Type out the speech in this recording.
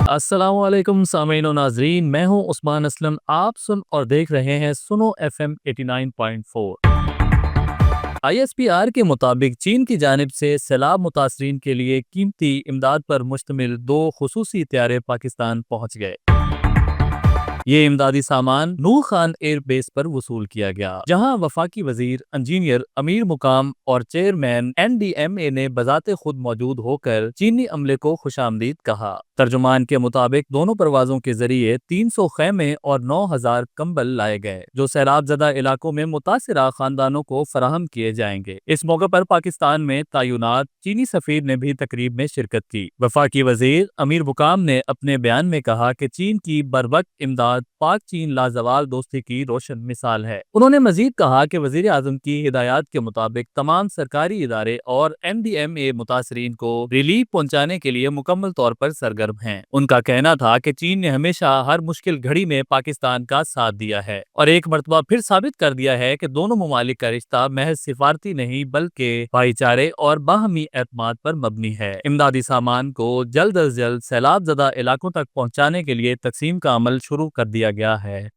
अस्सलामुअलैकुम सामीन और नाजरीन, मैं हूं उस्मान असलम। आप सुन और देख रहे हैं सुनो FM 89.4। ISPR के मुताबिक चीन की जानिब से सैलाब मुतासरीन के लिए कीमती इमदाद पर मुश्तमिल 2 खुसूसी तैयारे पाकिस्तान पहुंच गए। ये इमदादी सामान नूर खान एयर बेस पर वसूल किया गया, जहां वफाकी वजीर इंजीनियर अमीर मुकाम और चेयरमैन NDMA ने बजाते खुद मौजूद होकर चीनी अमले को खुशामदीद कहा। तर्जुमान के मुताबिक दोनों परवाजों के जरिए 300 खैमे और 9,000 कंबल लाए गए, जो सैलाब ज़दा इलाकों में मुतासिरा खानदानों को फराहम किए जाएंगे। इस मौके पर पाकिस्तान में तैनात चीनी सफीर ने भी तकरीब में शिरकत की। वफाकी वजीर अमीर मुकाम ने अपने बयान में कहा कि चीन की बरवक्त इमदाद पाक चीन लाजवाल दोस्ती की रोशन मिसाल है। उन्होंने मजीद कहा कि वजीर आजम की हिदायत के मुताबिक तमाम सरकारी इदारे और NDMA मुतासरीन को रिलीफ पहुंचाने के लिए मुकम्मल तौर पर सरगर्म हैं। उनका कहना था कि चीन ने हमेशा हर मुश्किल घड़ी में पाकिस्तान का साथ दिया है और एक मरतबा फिर साबित कर दिया है कि दोनों ममालिक का रिश्ता महज सिफारती नहीं बल्कि भाईचारे और बाहमी एतमाद पर मबनी है। इमदादी सामान को जल्द अज जल्द सैलाब ज़दा इलाकों तक पहुंचाने के लिए तकसीम का अमल शुरू कर दिया गया है।